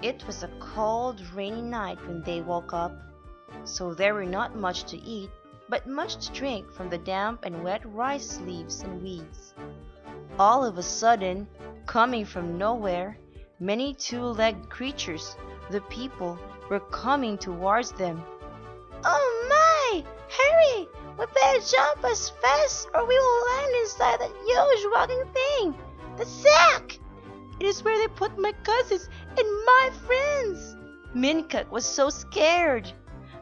It was a cold, rainy night when they woke up, so there were not much to eat, but much to drink from the damp and wet rice leaves and weeds. All of a sudden, coming from nowhere, many two-legged creatures, the people, were coming towards them. "Oh my! Hurry! We better jump as fast or we will land inside that huge walking thing! The sack! It is where they put my cousins and my friends!" Minkuk was so scared.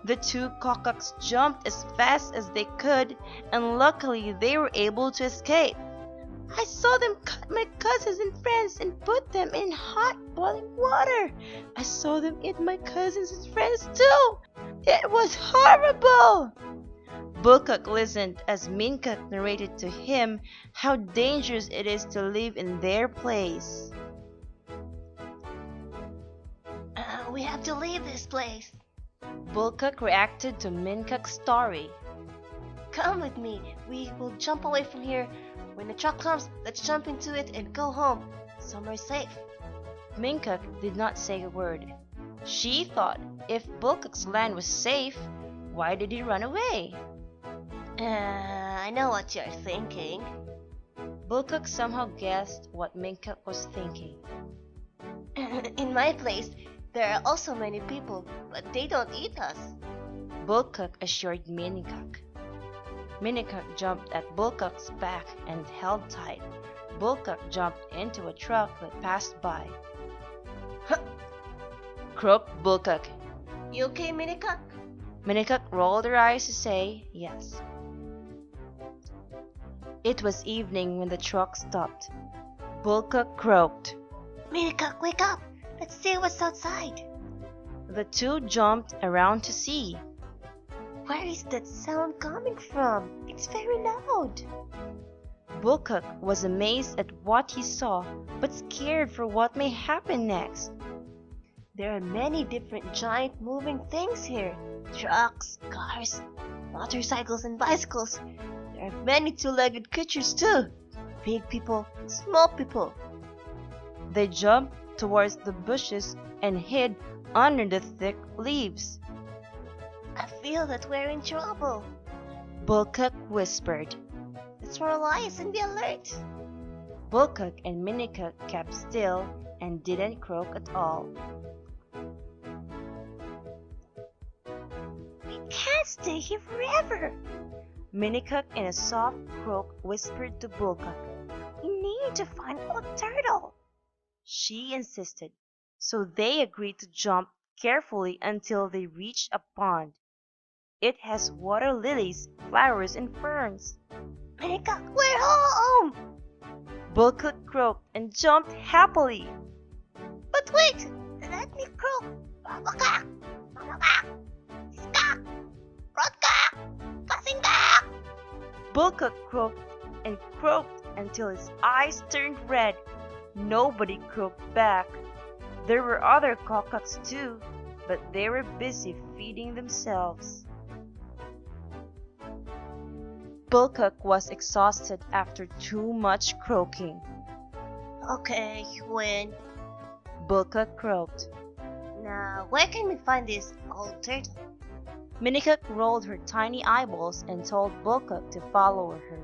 The two Kokaks jumped as fast as they could, and luckily they were able to escape. "I saw them cut my cousins and friends and put them in hot boiling water. I saw them eat my cousins and friends too. It was horrible." Bulkak listened as Minkuk narrated to him how dangerous it is to live in their place. We have to leave this place. Bulkak reacted to Minkuk's story. Come with me. We will jump away from here. When the truck comes, let's jump into it and go home. Somewhere safe. Minkuk did not say a word. She thought if Bulkak's land was safe, why did he run away? I know what you're thinking. Bulkak somehow guessed what Minkuk was thinking. In my place, there are also many people, but they don't eat us. Bulkak assured Minikuk. Minikuk jumped at Bulkak's back and held tight. Bulkak jumped into a truck that passed by. "Huh!" croaked Bulkak. You okay, Minikuk? Minikuk rolled her eyes to say yes. It was evening when the truck stopped. Bulkak croaked. Minikuk, wake up! Let's see what's outside. The two jumped around to see. Where is that sound coming from? It's very loud. Bulkak was amazed at what he saw, but scared for what may happen next. There are many different giant moving things here. Trucks, cars, motorcycles and bicycles. There are many two-legged creatures too. Big people, small people. They jumped towards the bushes and hid under the thick leaves. I feel that we're in trouble. Bulkak whispered. Let's roll eyes and be alert. Bulkak and Minikuk kept still and didn't croak at all. We can't stay here forever. Minikuk in a soft croak whispered to Bulkak. We need to find a turtle. She insisted, so they agreed to jump carefully until they reached a pond. It has water lilies, flowers, and ferns. Minikuk, we're home! Bulkak croaked and jumped happily. But wait! Let me croak! BUKLAK! BUKLAK! Skak! Rotkak! Kasingak! Bulkak croaked and croaked until his eyes turned red. Nobody croaked back. There were other Kokaks too, but they were busy feeding themselves. Bulkak was exhausted after too much croaking. Okay, you win. Bulkak croaked. Now, where can we find this old turtle? Minikuk rolled her tiny eyeballs and told Bulkak to follow her.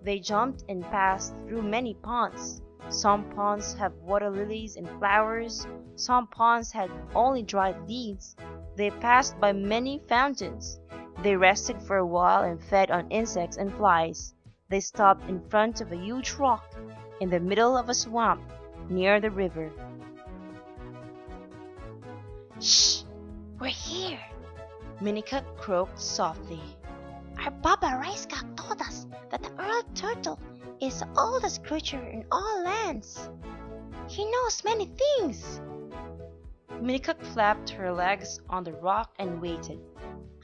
They jumped and passed through many ponds. Some ponds have water lilies and flowers. Some ponds had only dried leaves. They passed by many fountains. They rested for a while and fed on insects and flies. They stopped in front of a huge rock in the middle of a swamp near the river. Shh! We're here! Minikuk croaked softly. Our Baba Rice Cock told us that the Earl Turtle is the oldest creature in all lands. He knows many things. Minikuk flapped her legs on the rock and waited.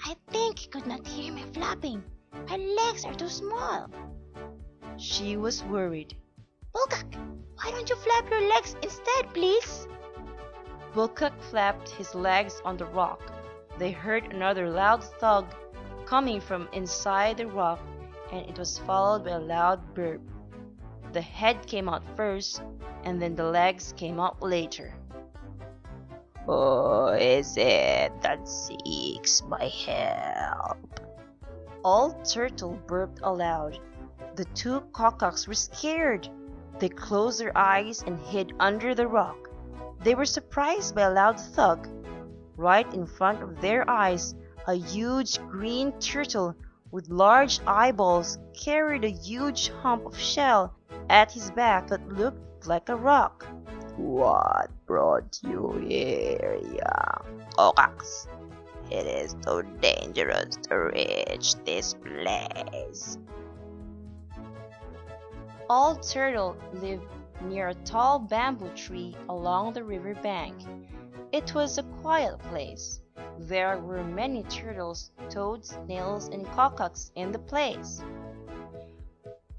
I think he could not hear me flapping. My legs are too small. She was worried. Bulkak, why don't you flap your legs instead, please? Bulkak flapped his legs on the rock. They heard another loud thud coming from inside the rock, and it was followed by a loud burp. The head came out first, and then the legs came out later. Who is it that seeks my help? Old Turtle burped aloud. The two Kokaks were scared. They closed their eyes and hid under the rock. They were surprised by a loud thud. Right in front of their eyes, a huge green turtle with large eyeballs carried a huge hump of shell at his back that looked like a rock. What brought you here, young Kokaks? It is too dangerous to reach this place. Old Turtle lived near a tall bamboo tree along the river bank. It was a quiet place. There were many turtles, toads, snails, and kokaks in the place.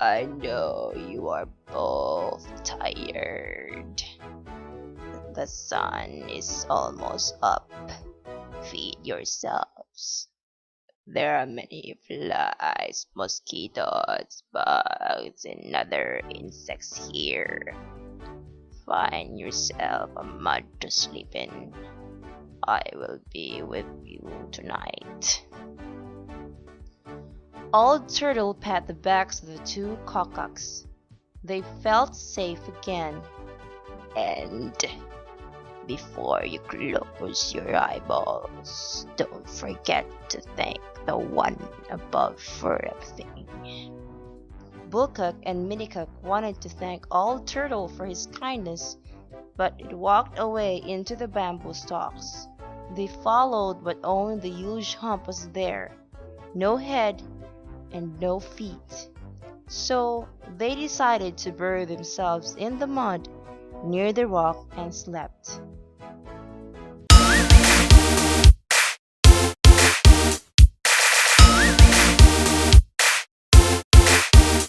I know you are both tired. The sun is almost up. Feed yourselves. There are many flies, mosquitoes, bugs, and other insects here. Find yourself a mud to sleep in. I will be with you tonight. Old Turtle pat the backs of the two kokaks. They felt safe again. And before you close your eyeballs, don't forget to thank the one above for everything. Bulkak and Minikak wanted to thank Old Turtle for his kindness, but it walked away into the bamboo stalks. They followed, but only the huge hump was there. No head and no feet. So they decided to bury themselves in the mud near the rock and slept.